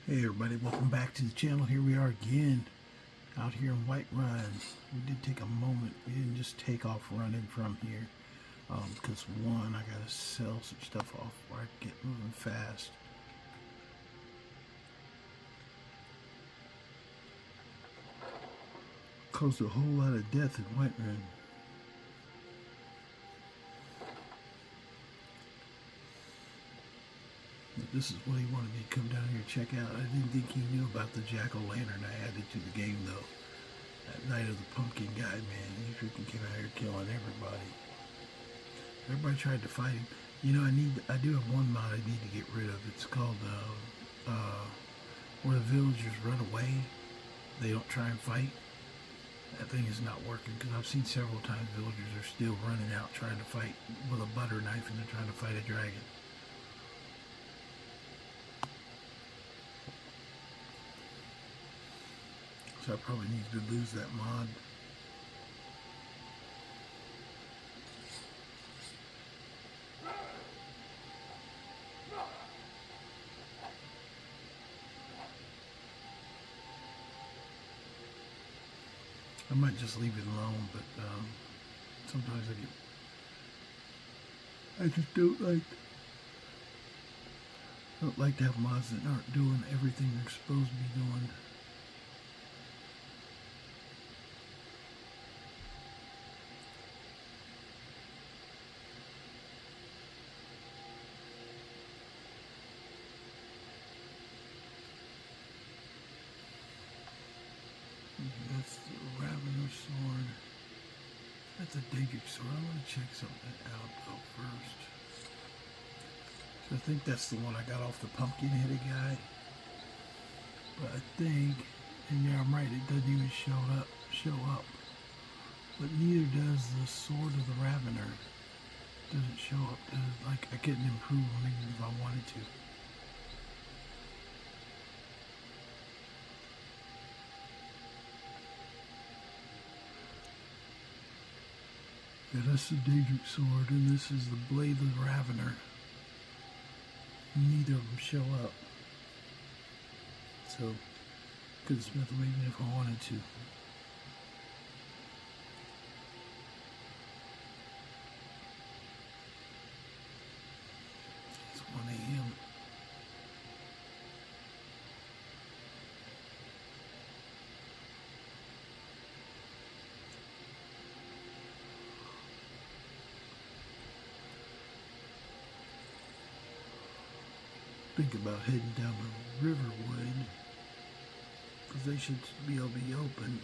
Hey everybody, welcome back to the channel. Here we are again, out here in Whiterun. We did take a moment. We didn't just take off running from here. Because one, I gotta sell some stuff off where I get moving fast. Caused a whole lot of death in Whiterun. This is what he wanted me to come down here and check out. I didn't think he knew about the jack-o'-lantern I added to the game, though. That Night of the Pumpkin guy, man, he freaking came out here killing everybody. Everybody tried to fight him. You know, I do have one mod I need to get rid of. It's called, where the villagers run away. They don't try and fight. That thing is not working, because I've seen several times villagers are still running out trying to fight with a butter knife, and they're trying to fight a dragon. So I probably need to lose that mod. I might just leave it alone, but sometimes I just don't like to have mods that aren't doing everything they're supposed to be doing. That's the Ravener sword. That's a Daedric sword. I want to check something out though first. So I think that's the one I got off the pumpkin-headed guy. But I think, and yeah, I'm right, it doesn't even show up. But neither does the sword of the Ravener. Doesn't show up. Like I couldn't improve on it even if I wanted to. Yeah, that's the Daedric sword, and this is the blade of the Ravener. Neither of them show up. So, could smith them even if I wanted to. It's 1 a.m. Think about heading down the Riverwood, because they should be able to be open.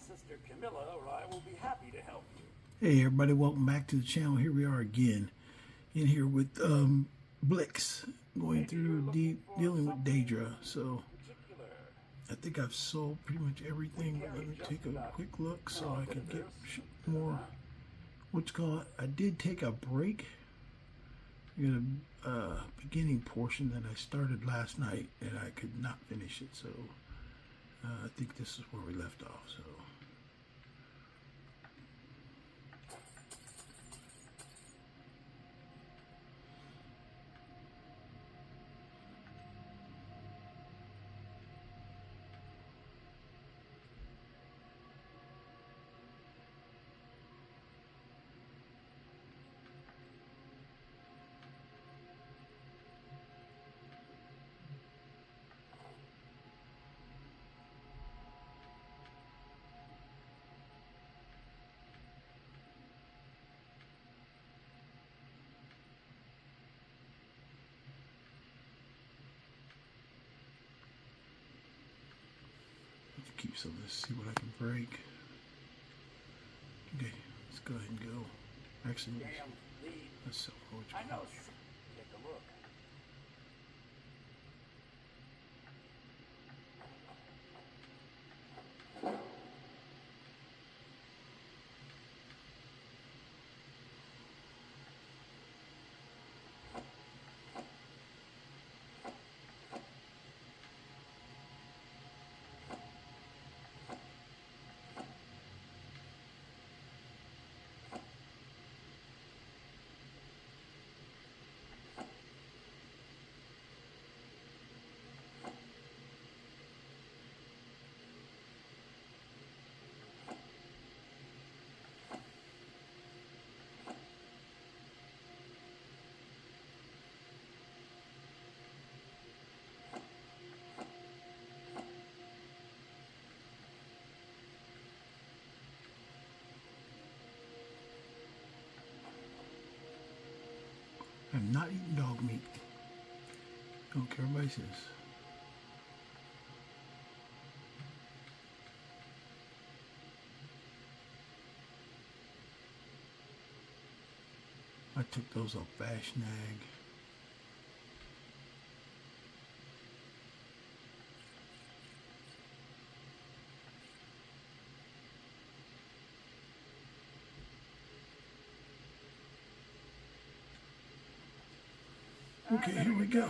sister Camilla or I will be happy to help you. Hey everybody, welcome back to the channel. Here we are again, in here with Blix, going through dealing with Daedra. So I think I've sold pretty much everything, but let me take a quick look so I can get more. What's called? I did take a break. I got a beginning portion that I started last night and I could not finish it, so I think this is where we left off. So keep some of this, see what I can break. Okay, let's go ahead and go. Actually, let's sell what you know. Take a look. I'm not eating dog meat. Don't care what anybody says. I took those off Bashnag. Okay, here we go.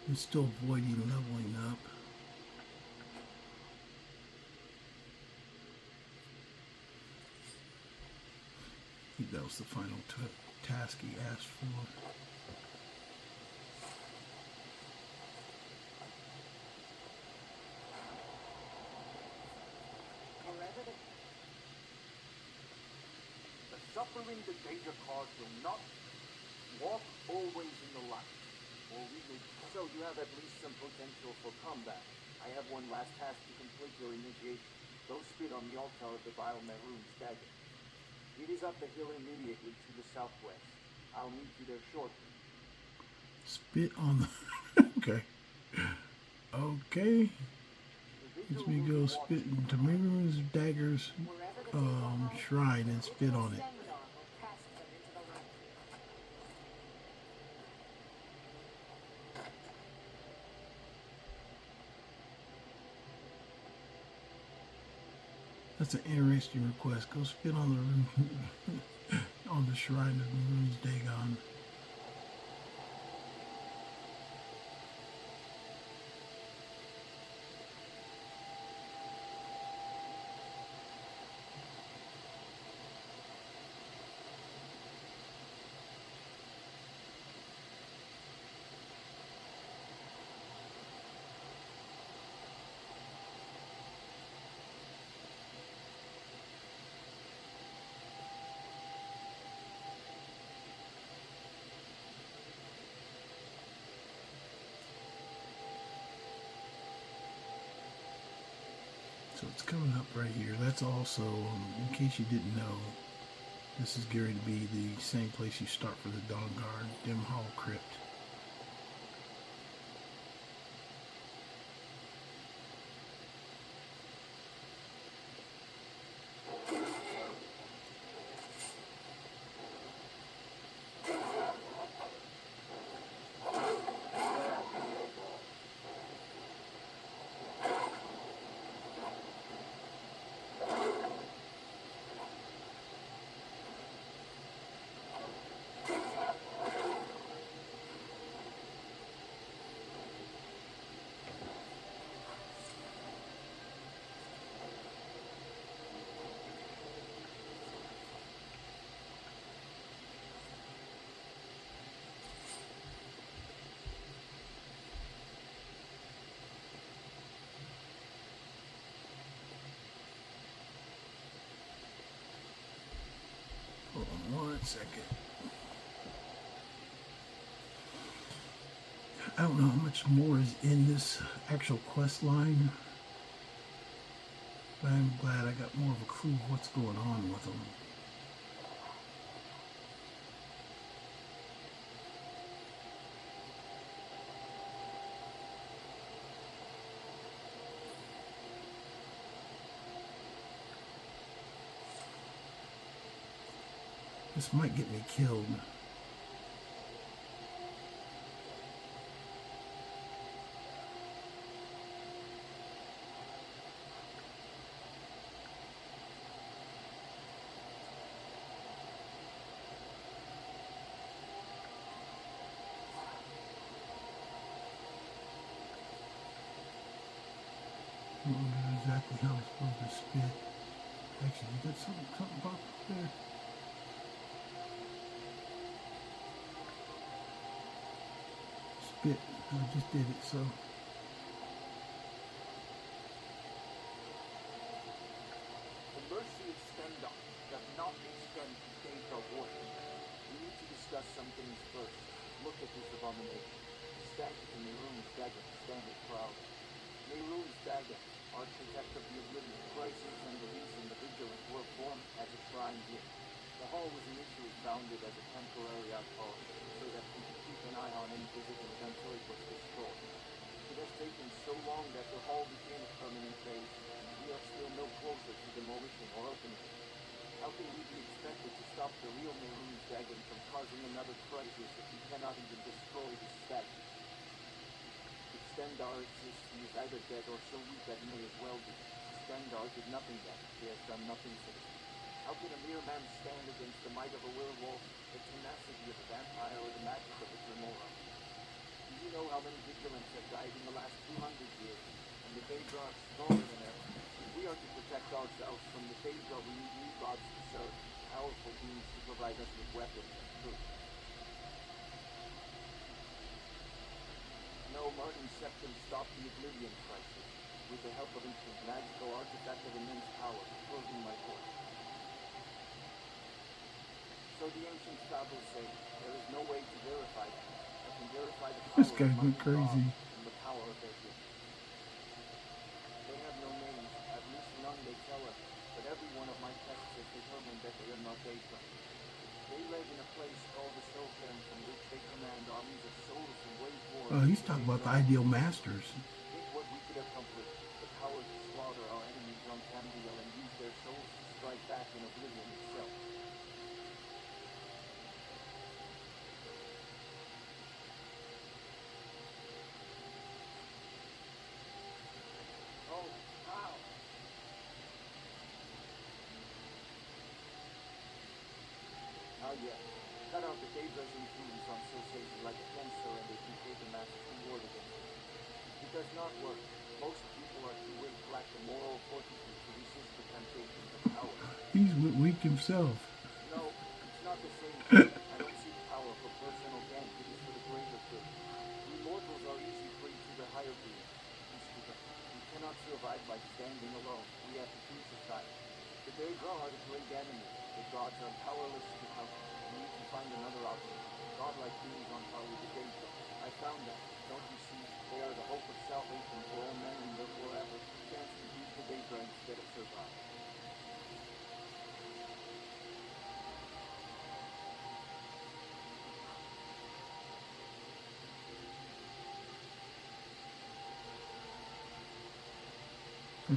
I'm still avoiding leveling up. I think that was the final task he asked for. The suffering the Daedra cause will not walk always in the light, or we will. So you have at least some potential for combat. I have one last task to complete your initiation. Go spit on the altar of the vile Maroon's dagger. It is up the hill immediately to the southwest. I'll meet you there shortly. Spit on the... okay. Okay. Let me go spit into Maroon's dagger's shrine and spit on it. That's an interesting request. Go spit on the on the shrine of Maroon's Dagon. what's coming up right here, that's also, in case you didn't know, this is going to be the same place you start for the Dawnguard, Dim Hall Crypt. Hold on 1 second. I don't know how much more is in this actual quest line, but I'm glad I got more of a clue of what's going on with them. This might get me killed. I don't know exactly how I'm supposed to spit. Actually, you got something pop up there. Spit. I just did it, so. The mercy of Stendarr does not extend to Daedra worship. We need to discuss some things first. Look at this abomination. Stacked in Mehrunes Daedric standard proud. Mehrunes Daedric, architect of the Oblivion crisis and the reason the Vigilants were formed as a shrine here. The hall was initially founded as a temporary outpost, so that we could keep an eye on any visitors until it was destroyed. It has taken so long that the hall became a permanent base, and we are still no closer to demolition or opening it. How can we be expected to stop the real Mehrunes Daedric from causing another crisis if we cannot even destroy this statue? If Stendarr exists, he is either dead or so weak that he may as well be. Stendarr did nothing then. He has done nothing since. How can a mere man stand against the might of a werewolf, the tenacity of a vampire, or the magic of a Tremora? Do you know how many Vigilants have died in the last 200 years? And the Daedra are stronger than ever. If we are to protect ourselves from the Daedra, we need new gods to serve, powerful beings to provide us with weapons and food. No modern septum stopped the Oblivion crisis. With the help of ancient magical artifact of immense power, closing my court. So the ancient fables say, there is no way to verify them. I can verify the power This guy of went mighty crazy. gods and the power of their gifts. They have no names, at least none they tell us, but every one of my tests has determined that they are not Daedra. They live in a place called the Sylvan, from which they command armies of souls and wage wars. Oh, he's talking about the ideal masters. Think what we could accomplish. The power to slaughter our enemies on Tamriel and use their souls to strike back in Oblivion itself. Oh, how? Ah, yes. Cut out the Daedra's influence on Society like a cancer and they can take a massive reward against it. It does not work. Most people are too weak to lack the moral fortitude to resist the temptations of power. He's weak himself. No, it's not the same thing. I don't seek power for personal gain. It is for the greater good. We mortals are easy prey to the higher beings. We cannot survive by standing alone. We have to choose a side. The Daedra are the great enemy. The gods are powerless to help. We need to find another option. Godlike beings on par with the Daedra. I found them. Don't you see? They are the hope of salvation for all men and therefore have a chance to beat to Daedra instead of survive.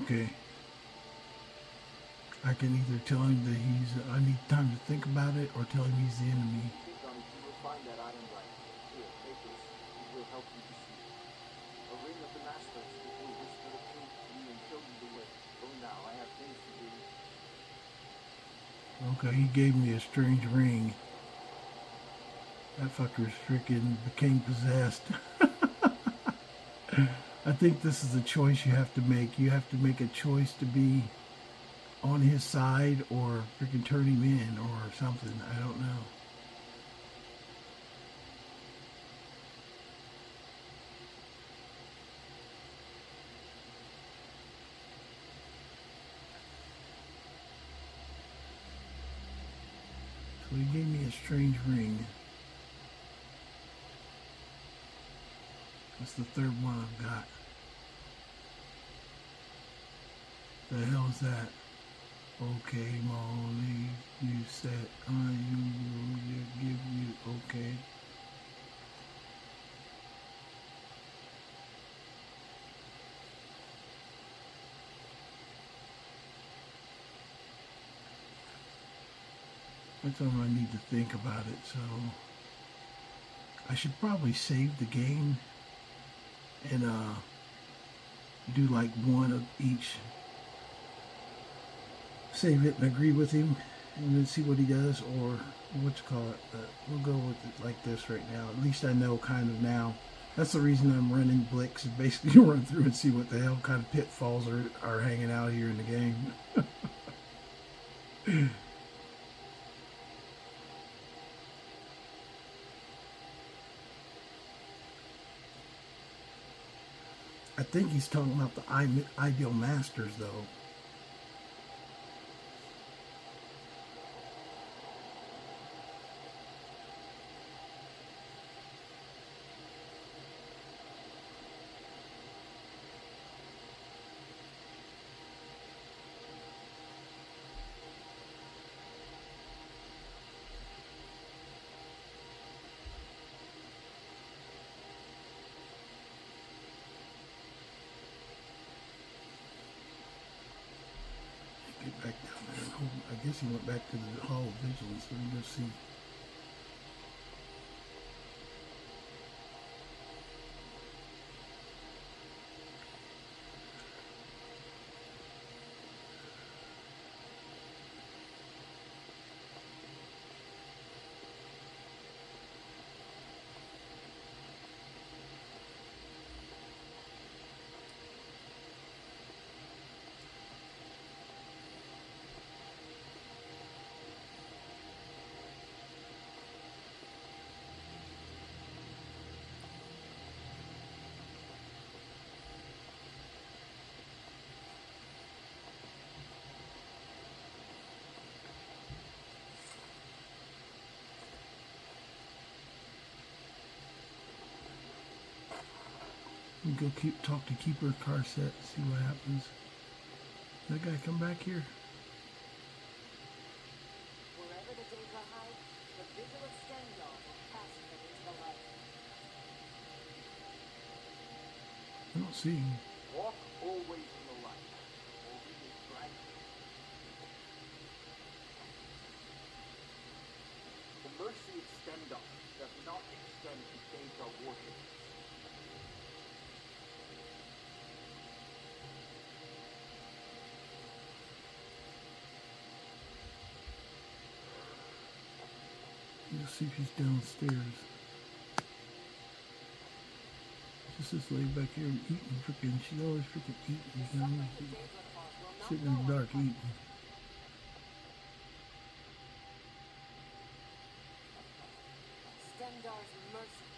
Okay. I can either tell him that I need time to think about it, or tell him he's the enemy. Think on it, you will find that item right. Here, take this. It will help you to see. A ring of the masters. It will whisper the truth to you and show you the way. Go now, I have things to do. Okay, he gave me a strange ring. That fucker's freaking became possessed. I think this is a choice you have to make. You have to make a choice to be on his side or freaking turn him in or something. I don't know. So he gave me a strange ring. That's the third one I've got. The hell is that? Okay, Molly, you said I will give you okay. That's all I need to think about it, so I should probably save the game and do like one of each. Save it and agree with him and then see what he does, or what you call it, but we'll go with it like this right now. At least I know kind of now. That's the reason I'm running Blix, is basically to run through and see what the hell kind of pitfalls are hanging out here in the game. I think he's talking about the ideal masters though. Get back down there and hold. I guess he went back to the Hall of Vigilance. Let me go see. We go talk to Keeper Carcette, see what happens. That guy come back here? Wherever the Daedra hide, the Vigilants of Stendarr will cast them into the light. I don't see him. Walk always in the light, or we will drag you. The mercy of Stendarr does not extend to Daedra worshippers. You'll see if he's downstairs. Just this lady back here eating freaking. She's always freaking eating. You know? Sitting in the dark eating. Stendarr's mercy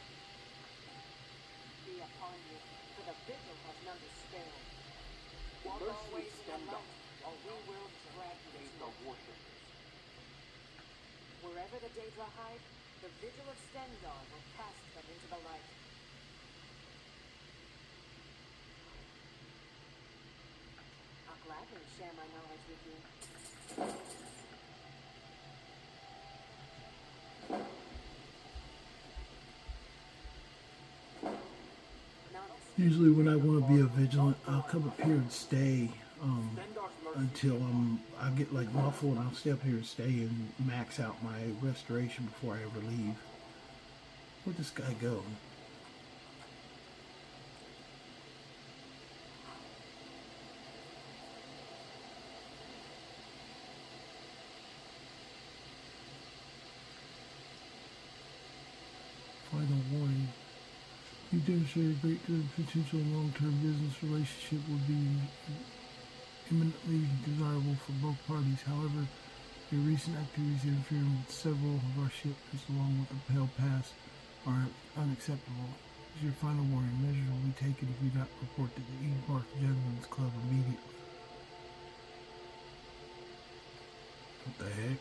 be upon you, for the vigil has none to spare. The Walk mercy of always in the Stendarr light, or we will drag you to Daedra it. worshippers. Wherever the Daedra hide, the Vigil of Stendarr will cast them into the light. share my knowledge with you. Usually when I want to be a vigilant, I'll come up here and stay until I get like lawful, and I'll stay up here and stay and max out my restoration before I ever leave. Where'd this guy go? Final warning. You demonstrate a great deal of potential long-term business relationship would be eminently desirable for both parties. However, your recent activities interfering with several of our shipments along with the Pale Pass are unacceptable. As your final warning, measures will be taken if you do not report to the Edenpark Gentlemen's Club immediately. What the heck?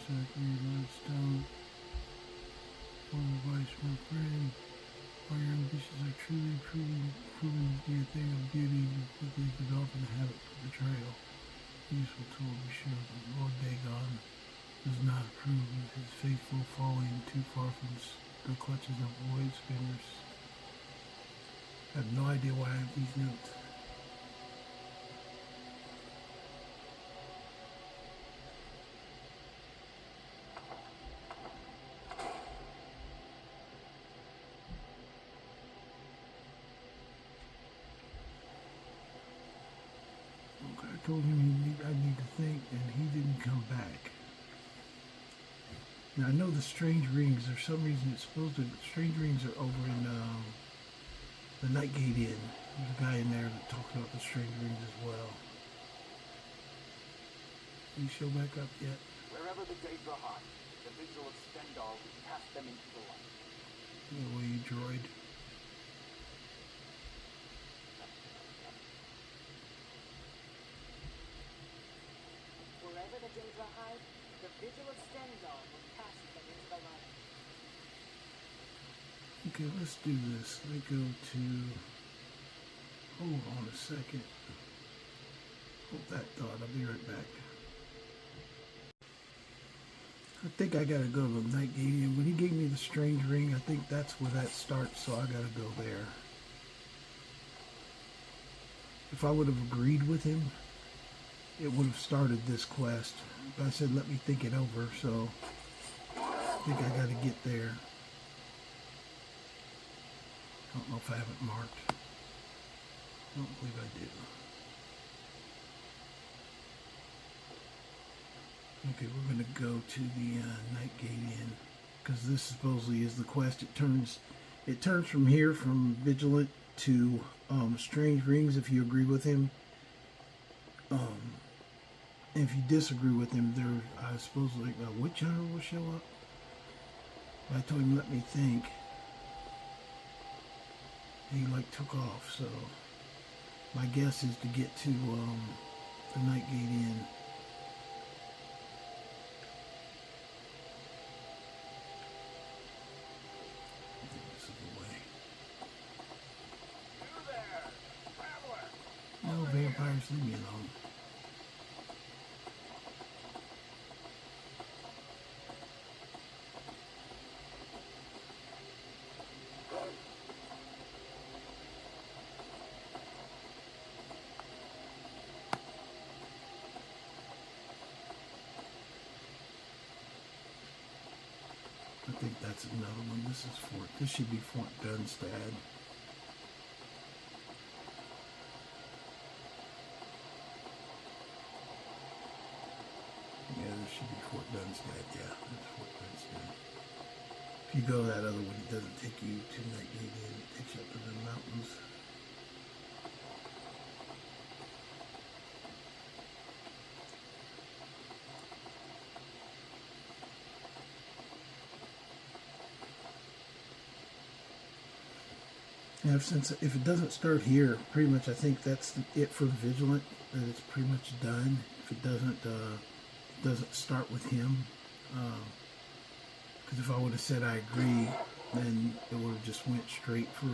Limestone. One advice, my friend. While your ambitions are truly proven to be a thing of beauty, you quickly develop a habit of betrayal. Useful tool to be sure that Lord Dagon does not approve of his faithful falling too far from the clutches of void spinners. I have no idea why I have these notes. I told him I need to think, and he didn't come back. Now I know the strange rings. For some reason, it's supposed to. Strange rings are over in the Nightgate Inn. There's a guy in there that talks about the strange rings as well. Did he show back up yet? Wherever the Daedra hide, the Vigilants of Stendarr will cast them into the light. Go away, you droid. Wherever the Daedra hide, the Vigilants of Stendarr will cast them into the light. Okay, let's do this. Let me go to... Hold on a second. Hold that thought. I'll be right back. I think I gotta go to the Nightgate Inn. When he gave me the strange ring, I think that's where that starts, so I gotta go there. If I would have agreed with him, it would have started this quest. But I said, let me think it over, so I think I gotta get there. I don't know if I have it marked. I don't believe I do. Okay, we're going to go to the Nightgate Inn, because this supposedly is the quest. It turns from here, from Vigilant to Strange Rings if you agree with him. If you disagree with him, there supposedly a witch hunter will show up. I told him let me think. And he took off, so my guess is to get to the Nightgate Inn. No, vampires, leave me alone. I think that's another one. This should be Fort Dunstad. Yeah, this should be Fort Dunstad. Yeah, that's Fort Dunstad. If you go that other one, it doesn't take you to Nightgate Inn. It takes you up to the mountains. Yeah, if it doesn't start here, pretty much I think that's it for Vigilant, that it's pretty much done. If it doesn't doesn't start with him. Because if I would have said I agree, then it would have just went straight for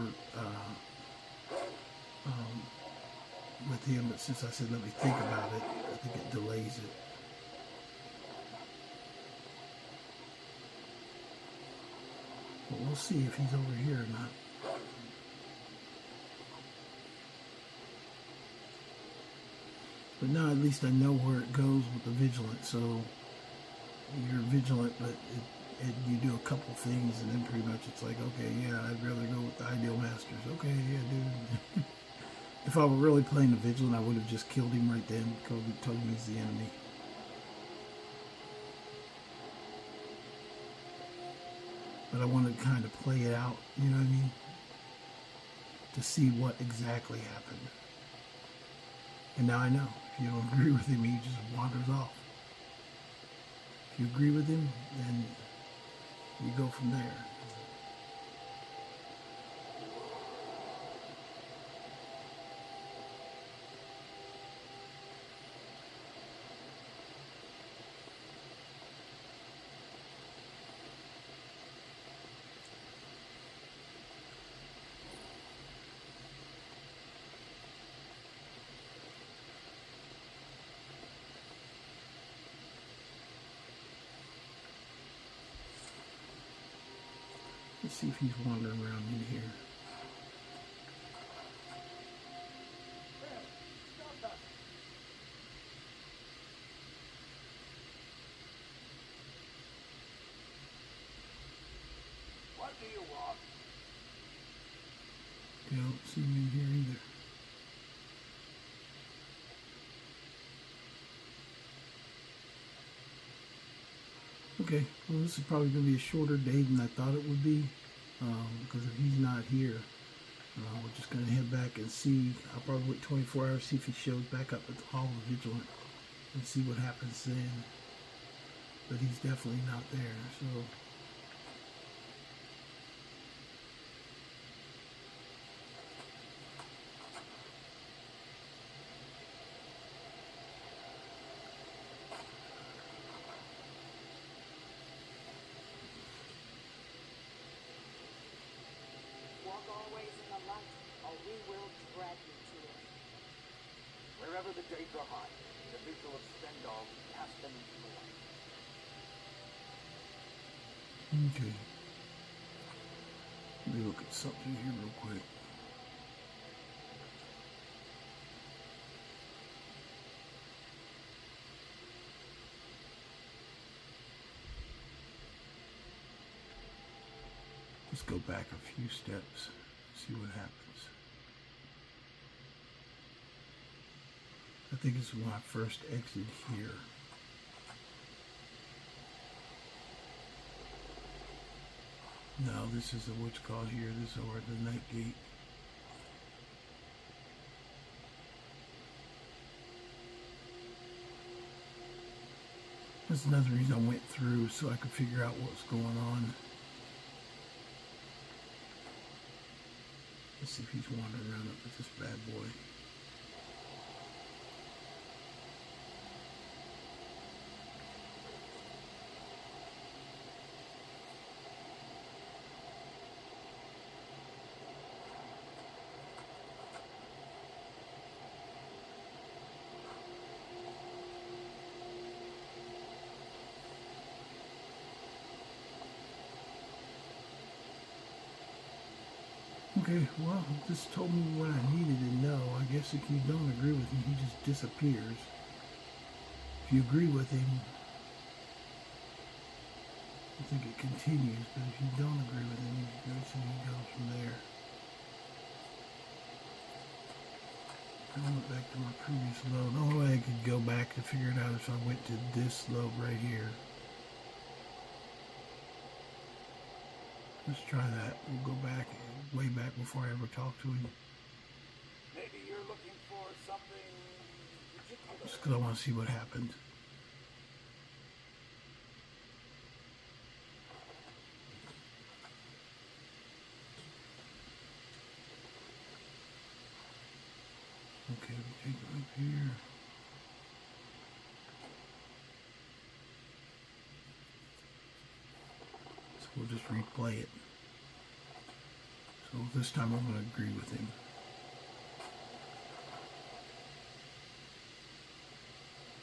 with him. But since I said let me think about it, I think it delays it. But we'll see if he's over here or not. But now at least I know where it goes with the Vigilant. So you're Vigilant, but you do a couple things, and then pretty much it's like, okay, yeah, I'd rather go with the Ideal Masters. Okay, yeah, dude. If I were really playing the Vigilant, I would have just killed him right then. Told him he's the enemy. But I wanted to kind of play it out, you know what I mean? To see what exactly happened. And now I know. If you don't agree with him, he just wanders off. If you agree with him, then you go from there. Let's see if he's wandering around in here. What do you want? Okay, I don't see him in here either. Okay, well this is probably going to be a shorter day than I thought it would be, because if he's not here, we're just going to head back and see. I'll probably wait 24 hours, see if he shows back up at the Hall of Vigilant, and see what happens then. But he's definitely not there, so... Always in the light, or we will drag you to it. Wherever the Daedra hide, the Vigilants of Stendarr will cast them into the light. Okay. Let me look at something here real quick. Let's go back a few steps, see what happens. I think it's when I first exited here. No, this is the witch call here. This is over at the night gate. That's another reason I went through, so I could figure out what's going on. Let's see if he's wandering around up with this bad boy. Okay, well, this told me what I needed to know. I guess if you don't agree with him, he just disappears. If you agree with him, I think it continues, but if you don't agree with him, he goes from there. I went back to my previous load. The only way I could go back to figure it out is if I went to this load right here. Let's try that. We'll go back, way back before I ever talked to him. Maybe you're looking for something particular. Just because I want to see what happened. Okay, we take it up here. replay it. So this time I'm going to agree with him.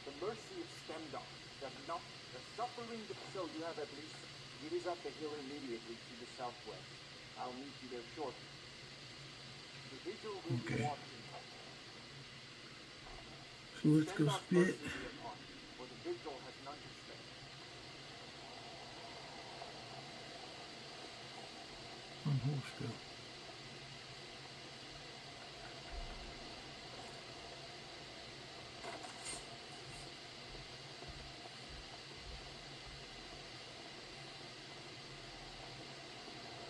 The mercy of Stendarr does not the suffering so you have at least it is up the hill immediately to the southwest. I'll meet you there shortly. The vigil will be Okay. watching. So let's go Stendarr's spit. mercy be upon you, for the vigil has none to spare. On horse go.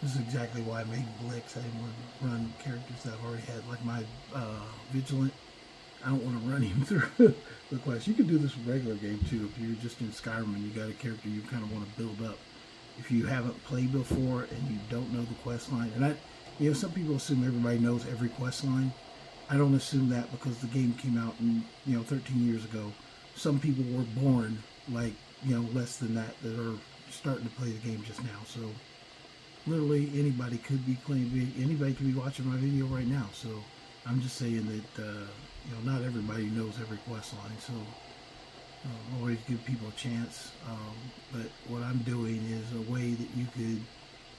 This is exactly why I made Blix. I didn't want to run characters that I've already had, like my Vigilant. I don't want to run him through the quest. You can do this with regular game too. If you're just in Skyrim and you got a character you kind of want to build up. If you haven't played before and you don't know the quest line, and some people assume everybody knows every quest line. I don't assume that because the game came out in 13 years ago. Some people were born like less than that are starting to play the game just now. So literally anybody could be playing. Anybody could be watching my video right now. So I'm just saying that not everybody knows every quest line. So always give people a chance. But what I'm doing is a way that you could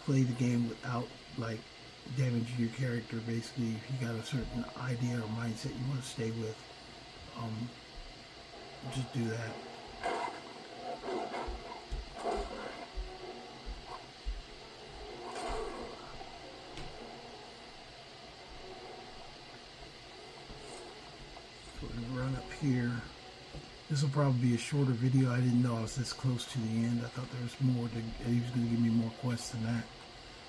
play the game without like damaging your character. Basically, if you got a certain idea or mindset you want to stay with, just do that. So we're gonna run up here. This will probably be a shorter video. I didn't know I was this close to the end. I thought there was more. He was going to give me more quests than that.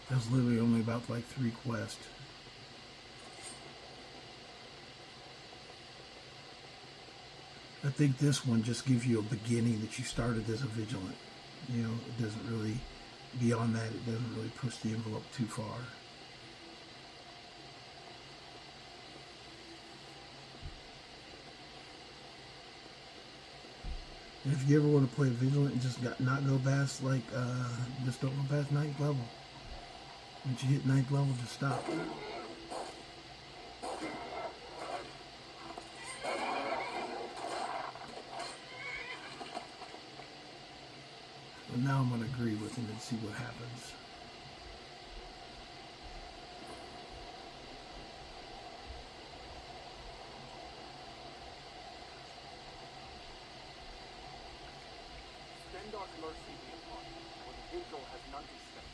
That was literally only about like 3 quests. I think this one just gives you a beginning that you started as a Vigilant. It doesn't really, beyond that, it doesn't really push the envelope too far. And if you ever want to play Vigilant and just not go past, just don't go past 9th level. Once you hit 9th level, just stop. But now I'm going to agree with him and see what happens. Stendarr's mercy be upon you, for the vigil has none to spare.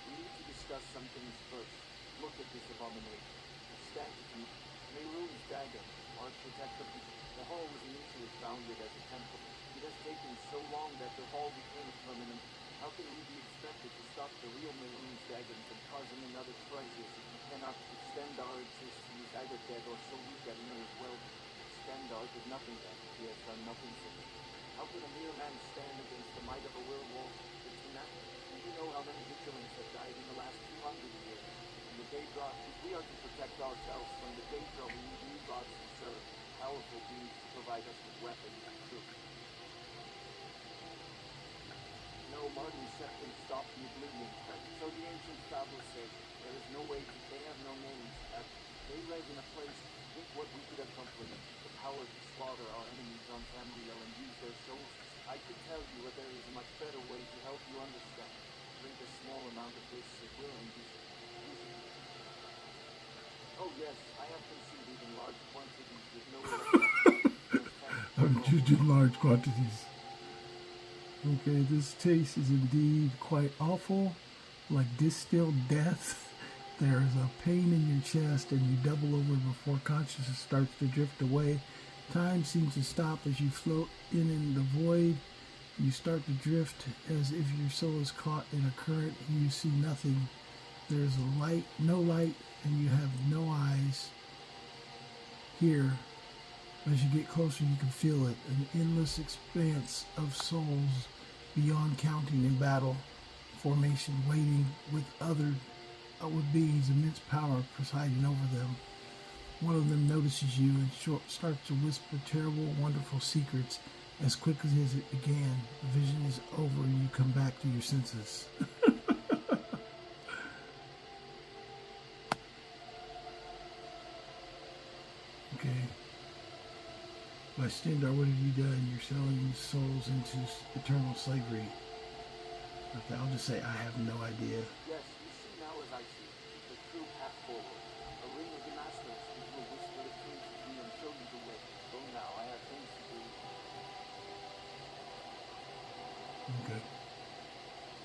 We need to discuss some things first. Look at this abomination. The statue, Mehrunes' dagger, architect of the hall was initially founded as a temple. It has taken so long that the hall became permanent. How can we be expected to stop the real Mehrunes' dagger from causing another crisis if we cannot? If Stendarr exists, he is either dead or so weak that he may as well be. Stendarr did nothing then. He has done nothing since. How could a mere man stand against the might of a werewolf? It's enough. Do you know how many vigilants have died in the last 200 years? And the Daedra, if we are to protect ourselves from the Daedra, we need new gods to serve, powerful beings to provide us with weapons and troops. No, Martin set can stop the oblivion. So the ancient fables say, there is no way to, they have no names. They live in a place, think what we could accomplish, the power to slaughter our enemies on Tamriel and use their souls. I could tell you that there is a much better way to help you understand. Drink a small amount of this, it will induce it. Oh yes, I have consumed even large quantities with no I've used in large quantities. Okay, this taste is indeed quite awful, like distilled death. There is a pain in your chest and you double over before consciousness starts to drift away. Time seems to stop as you float in the void. You start to drift as if your soul is caught in a current and you see nothing. There is a light, no light, and you have no eyes. Here, as you get closer, you can feel it, an endless expanse of souls beyond counting in battle formation, waiting with other outward beings, immense power presiding over them. One of them notices you and starts to whisper terrible, wonderful secrets As quickly as it began, the vision is over and you come back to your senses. Okay. By Stendarr, what have you done? You're selling souls into eternal slavery. Okay, I'll just say I have no idea. Yes, you see now as I see. The true path forward. A ring of the masters which will whisper the truth to you and show you the way. Go now, I have things to do. Okay.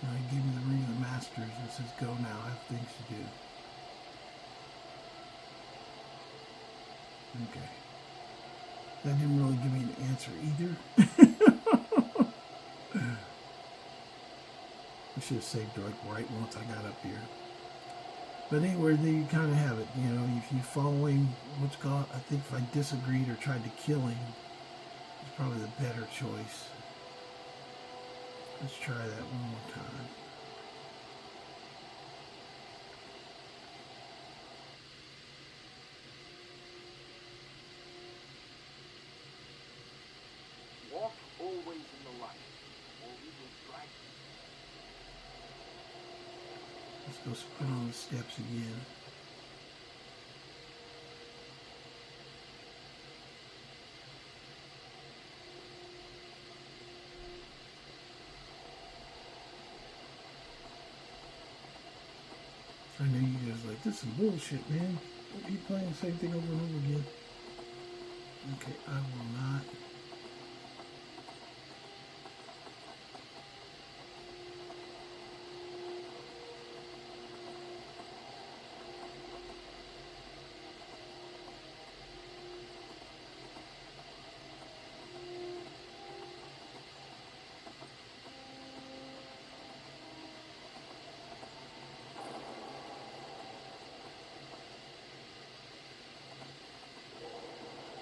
Now he gave me the ring of the masters and says, go now, I have things to do. Okay. That didn't really give me an answer either. I should have saved like right once I got up here. But anyway, there you kind of have it. You know, if you're following what's called, I think if I disagreed or tried to kill him, it's probably the better choice. Let's try that one more time. Walk always in the light, or we will drag you. Let's go spin on the steps again. I know you guys are like, this is bullshit, man. Don't keep playing the same thing over and over again. Okay, I will not.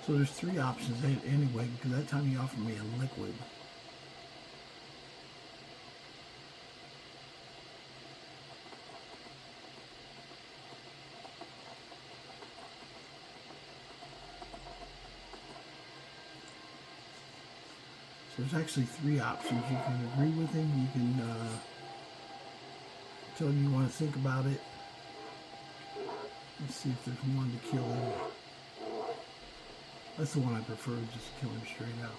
So there's three options anyway, because that time he offered me a liquid. So there's actually three options. You can agree with him, you can tell him you want to think about it. Let's see if there's one to kill him. That's the one I prefer, just kill him straight out.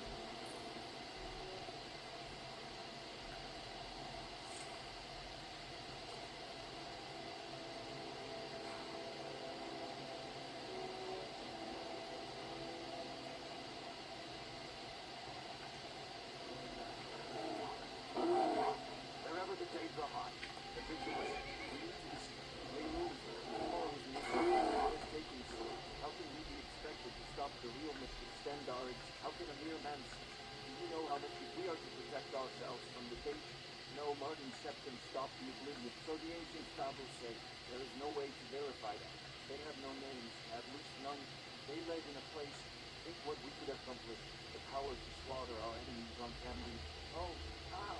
Wherever the Daedra hide, the Vigilants, we need to see. They lose. Tomorrow is the taking sword. How can we be expected to stop the real Mr. Stendarr? How can a mere man see? Do you know how much we are to protect ourselves from the Daedra? No Martin Septim stopped the oblivion. So the ancient fables say there is no way to verify that. They have no names, at least none. They led in a place. Think what we could accomplish. The power to slaughter our enemies on camera. Oh, how?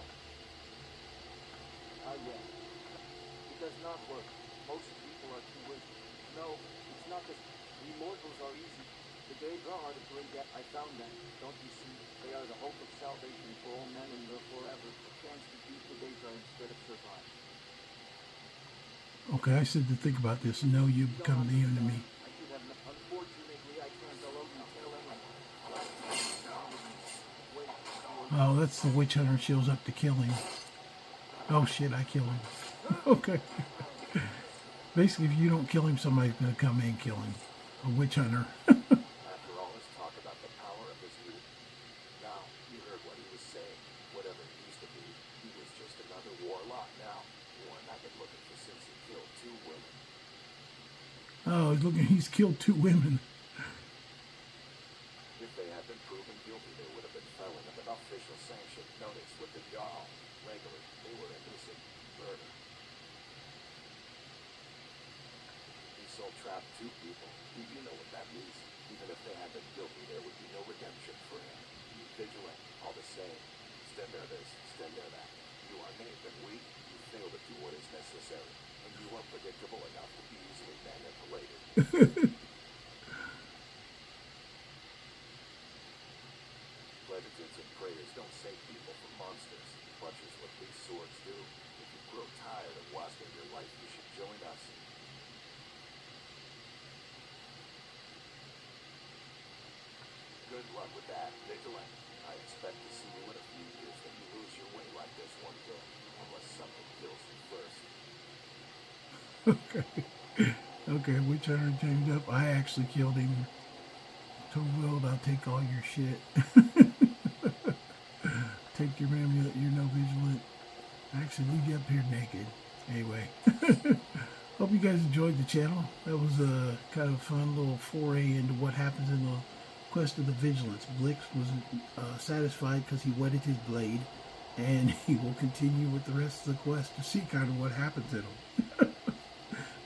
Ah, yes. It does not work. Most people are too weak. No, it's not that we mortals are easy. The Daedra are the great yet I found them. Don't you see? They are the hope of salvation for all men and live forever. A chance to beat the Daedra instead of survive. Okay, I said to think about this. No, you become the enemy. I should have. Unfortunately, I can't alone you tell anyone. Wait. Oh, that's the witch hunter shows up to kill him. Oh shit, I kill him. Okay. Basically, if you don't kill him, somebody's going to come in and kill him. A witch hunter. After all this talk about the power of his youth, now you heard what he was saying. Whatever he used to be, he was just another warlock now. One I've been looking for since he killed 2 women. Oh, look, he's killed 2 women. If they had been proven guilty, they would have been felon of an official sanctioned notice with the jaw. Legally, they were innocent murder. He soul trapped 2 people. You know what that means. Even if they had been guilty, there would be no redemption for him. You vigilant, all the same. Stendarr this, Stendarr that. You are named and weak. You fail to do what is necessary. And you are predictable enough to be easily manipulated. Pledges and pray luck with that, Vigilant. I expect to see you in a few years when you lose your way like this one day, unless something kills you first. Okay. Okay, we're trying to change up. I actually killed him. Told Will, I'll take all your shit. Take your amulet, you're no vigilant. Actually, leave you up here naked. Anyway. Hope you guys enjoyed the channel. That was a kind of fun little foray into what happens in the quest of the Vigilants. Blix was satisfied because he wetted his blade, and he will continue with the rest of the quest to see kind of what happens in him.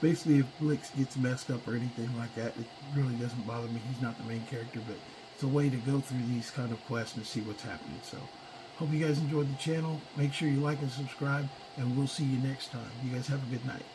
Basically, if Blix gets messed up or anything like that, it really doesn't bother me. He's not the main character, but it's a way to go through these kind of quests and see what's happening. So, hope you guys enjoyed the channel. Make sure you like and subscribe, and we'll see you next time. You guys have a good night.